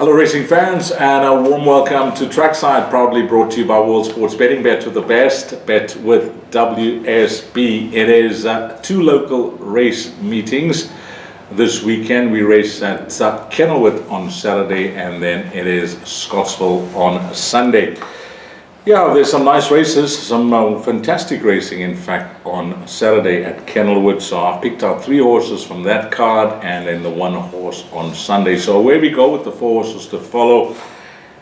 Hello racing fans, and a warm welcome to Trackside, proudly brought to you by World Sports Betting. Bet with the best, bet with WSB. It is two local race meetings. This weekend we race at Kenilworth on Saturday, and then it is Scottsville on Sunday. Yeah, there's some nice races, some fantastic racing in fact on Saturday at Kenilworth. So I picked out 3 horses from that card and then the 1 horse on Sunday. So away we go with the 4 horses to follow.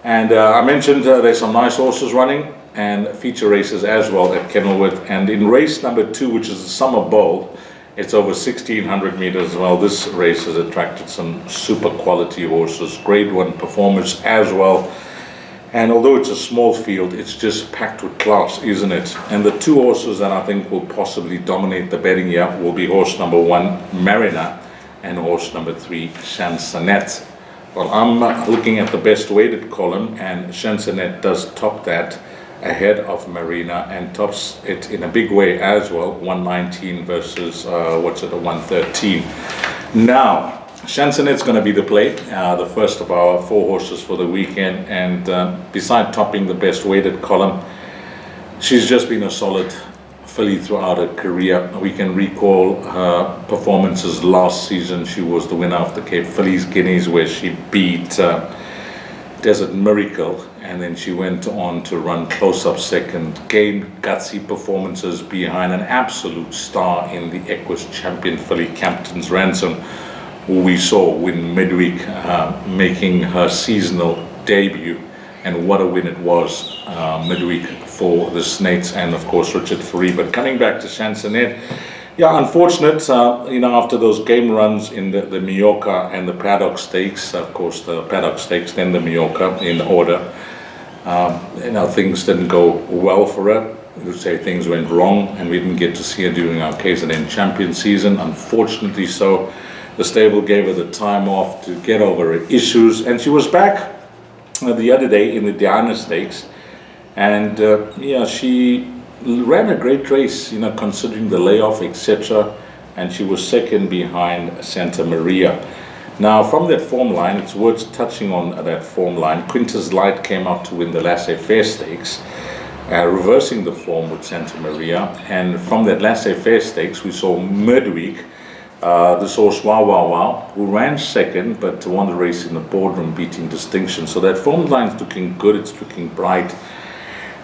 And I mentioned there's some nice horses running and feature races as well at Kenilworth. And in race number 2, which is the Summer Bowl, it's over 1600 meters. Well, this race has attracted some super quality horses, grade 1 performers as well. And although it's a small field, it's just packed with class, isn't it? And the 2 horses that I think will possibly dominate the betting here will be horse number 1, Marina, and horse number 3, Chansonette. Well, I'm looking at the best weighted column, and Chansonette does top that ahead of Marina and tops it in a big way as well, 119 versus, a 113. Now, Chansonette's going to be the play, the first of our 4 horses for the weekend, and beside topping the best weighted column, she's just been a solid filly throughout her career. We can recall her performances last season. She was the winner of the Cape Fillies Guineas, where she beat Desert Miracle, and then she went on to run close-up second, gained gutsy performances behind an absolute star in the Equus champion filly Captain's Ransom, who we saw win midweek, making her seasonal debut, and what a win it was midweek for the Snates and of course Richard Free. But coming back to Chansonette, yeah, unfortunate, after those game runs in the Mallorca and the Paddock Stakes, of course the Paddock Stakes, then the Mallorca in order, things didn't go well for her. We would say things went wrong, and we didn't get to see her during our KZN champion season, unfortunately so. The stable gave her the time off to get over her issues, and she was back the other day in the Diana Stakes, and she ran a great race, considering the layoff, etc., and she was second behind Santa Maria. Now, from that form line, it's worth touching on that form line. Quintus Light came out to win the Laissez-Faire Stakes, reversing the form with Santa Maria, and from that Laissez-Faire Stakes, we saw midweek this horse Wow Wow Wow, who ran second but won the race in the boardroom, beating Distinction. So that form line's looking good, it's looking bright.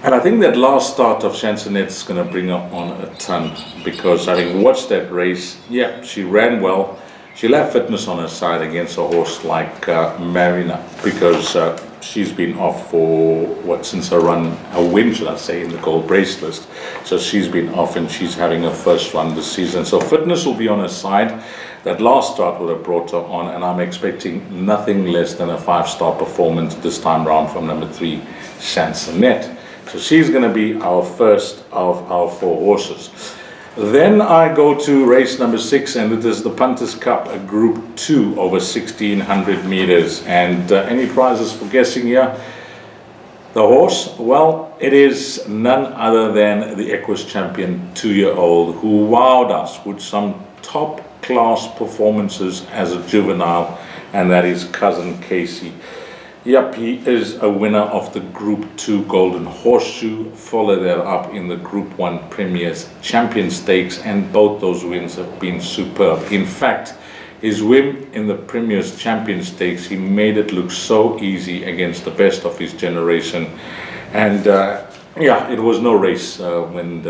And I think that last start of Chansonette's going to bring her on a ton, because having watched that race, yeah, she ran well. She'll have fitness on her side against a horse like Marina, because she's been off for, since her win, should I say, in the Gold Bracelet. So she's been off, and she's having her first run this season. So fitness will be on her side. That last start will have brought her on, and I'm expecting nothing less than a 5-star performance this time round from number 3, Chansonette. So she's going to be our first of our 4 horses. Then I go to race number 6, and it is the Punters Cup, a Group 2 over 1600 meters. And any prizes for guessing here? The horse, well, it is none other than the Equus champion 2-year-old, who wowed us with some top-class performances as a juvenile, and that is Cousin Casey. Yep, he is a winner of the Group 2 Golden Horseshoe, followed that up in the Group 1 Premier's Champion Stakes, and both those wins have been superb. In fact, his win in the Premier's Champion Stakes, he made it look so easy against the best of his generation. And it was no race when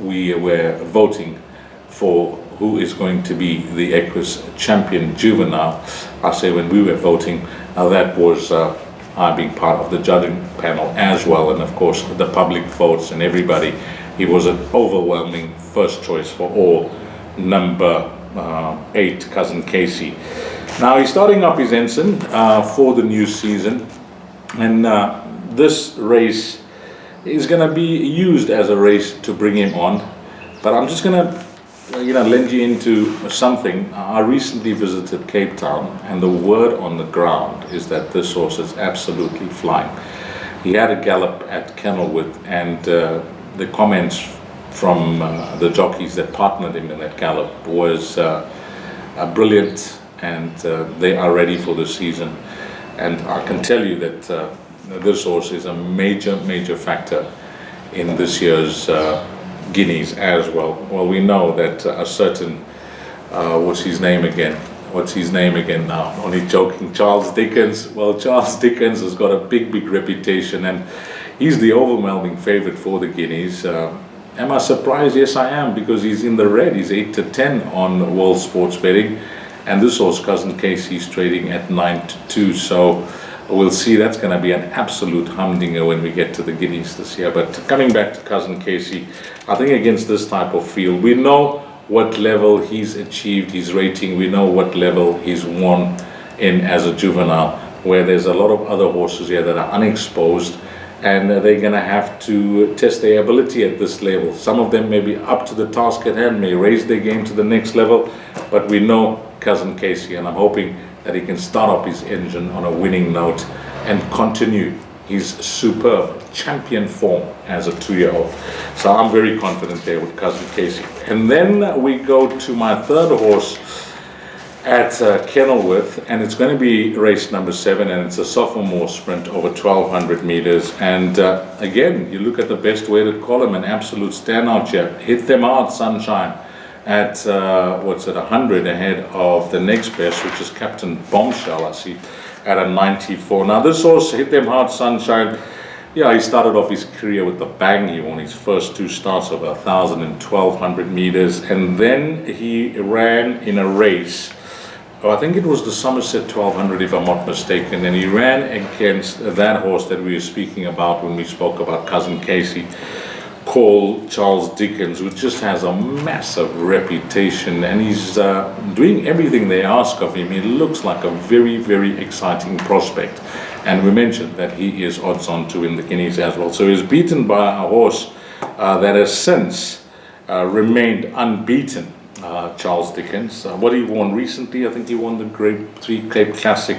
we were voting for who is going to be the Equus champion juvenile. I say when we were voting, that was I being part of the judging panel as well, and of course the public votes and everybody. He was an overwhelming first choice for all, number 8, Cousin Casey. Now he's starting up his ensign for the new season, and this race is going to be used as a race to bring him on. But I'm just going to lend you into something. I recently visited Cape Town, and the word on the ground is that this horse is absolutely flying. He had a gallop at Kenilworth, and the comments from the jockeys that partnered him in that gallop was brilliant, and they are ready for the season. And I can tell you that this horse is a major factor in this year's Guineas as well. Well, we know that a certain, what's his name again now? Only joking, Charles Dickens. Well, Charles Dickens has got a big reputation, and he's the overwhelming favorite for the Guineas. Am I surprised? Yes, I am, because he's in the red. He's 8-10 on World Sports Betting, and this horse, Cousin Casey, is trading at 9-2. So we'll see. That's going to be an absolute humdinger when we get to the Guineas this year. But coming back to Cousin Casey, I think against this type of field, we know what level he's achieved his rating. We know what level he's won in as a juvenile, where there's a lot of other horses here that are unexposed, and they're going to have to test their ability at this level. Some of them may be up to the task at hand, may raise their game to the next level, but we know Cousin Casey, and I'm hoping that he can start up his engine on a winning note and continue his superb champion form as a 2-year-old. So I'm very confident there with Cousin Casey. And then we go to my third horse at Kenilworth, and it's going to be race number 7, and it's a sophomore sprint over 1,200 meters. And again, you look at the best weighted column, an absolute standout here. Hit Them Hard, Sunshine, at 100 ahead of the next best, which is Captain Bombshell, I see, at a 94. Now this horse, Hit Them Hard, Sunshine, yeah, he started off his career with a bang. He won his first 2 starts over 1,000 and 1,200 meters, and then he ran in a race. I think it was the Somerset 1,200, if I'm not mistaken, and he ran against that horse that we were speaking about when we spoke about Cousin Casey, called Charles Dickens, who just has a massive reputation, and he's doing everything they ask of him. He looks like a very exciting prospect, and we mentioned that he is odds on to win the Guineas as well. So he's beaten by a horse that has since remained unbeaten, Charles Dickens. What he won recently, I think he won the Grade 3 Cape Classic,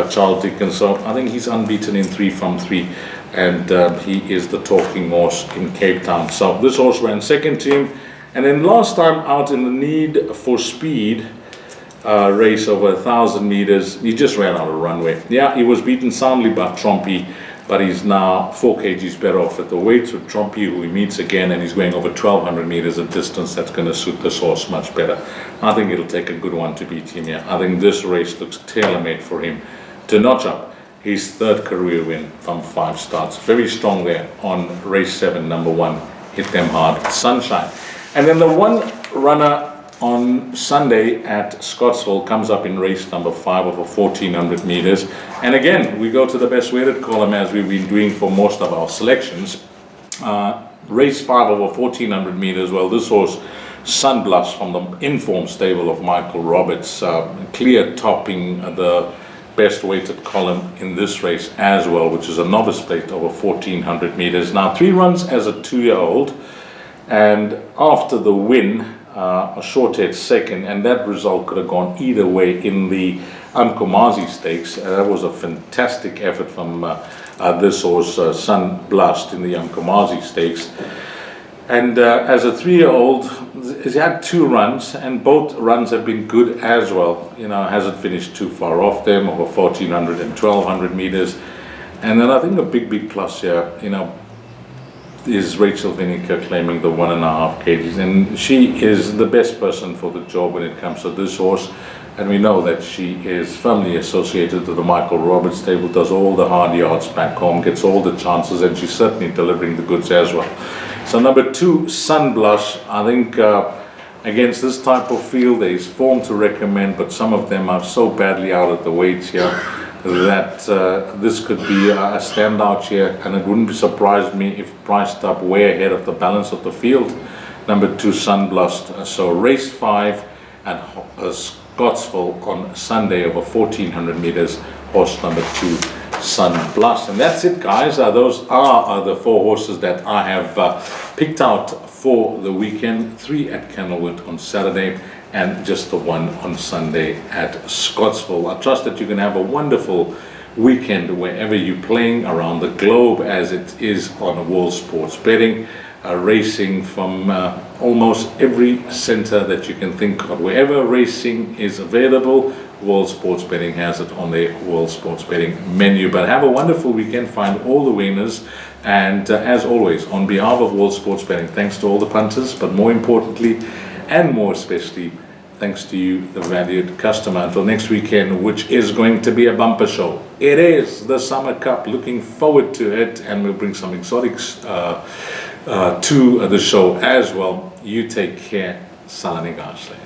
Charles Dickens. So I think he's unbeaten in 3 from 3. And he is the talking horse in Cape Town. So this horse ran second to him, and then last time out in the Need for Speed race over 1,000 meters, he just ran out of runway. Yeah, he was beaten soundly by Trompy, but he's now 4 kgs better off at the weights with Trompy, who he meets again, and he's going over 1,200 meters of distance. That's going to suit this horse much better. I think it'll take a good one to beat him here. I think this race looks tailor-made for him to notch up his 3rd career win from 5 starts. Very strong there on race 7, number 1, Hit Them Hard, Sunshine. And then the one runner on Sunday at Scottsville comes up in race number 5 over 1,400 meters. And again, we go to the best weighted column as we've been doing for most of our selections. Race 5 over 1,400 meters, well, this horse, Sunblush from the Informed stable of Michael Roberts, clear topping the best weighted column in this race as well, which is a novice plate over 1,400 meters. Now 3 runs as a 2-year-old, and after the win, a short head second, and that result could have gone either way in the Amkomazi Stakes. That was a fantastic effort from this horse, Sunblush, in the Amkomazi Stakes. And as a 3-year-old, he's had 2 runs, and both runs have been good as well. You know, hasn't finished too far off them, over 1,400 and 1,200 meters. And then I think a big plus here, you know, is Rachel Vinegar claiming the 1.5 kgs, and she is the best person for the job when it comes to this horse. And we know that she is firmly associated to the Michael Roberts stable, does all the hard yards back home, gets all the chances, and she's certainly delivering the goods as well. So number 2, Sunblush, I think against this type of field, there is form to recommend, but some of them are so badly out at the weights here that this could be a standout here, and it wouldn't surprise me if priced up way ahead of the balance of the field. Number 2, Sunblush. So race 5 at Scottsville on Sunday over 1,400 meters, horse number 2, Sunblush. And that's it, guys. Those are the 4 horses that I have picked out for the weekend. 3 at Kenilworth on Saturday, and just the 1 on Sunday at Scottsville. I trust that you can have a wonderful weekend wherever you're playing around the globe, as it is on World Sports Betting. Racing from almost every center that you can think of. Wherever racing is available, World Sports Betting has it on their World Sports Betting menu. But have a wonderful weekend. Find all the winners. And as always, on behalf of World Sports Betting, thanks to all the punters, but more importantly and more especially, thanks to you, the valued customer. Until next weekend, which is going to be a bumper show. It is the Summer Cup. Looking forward to it, and we'll bring some exotics to the show as well. You take care. Salani Gashle.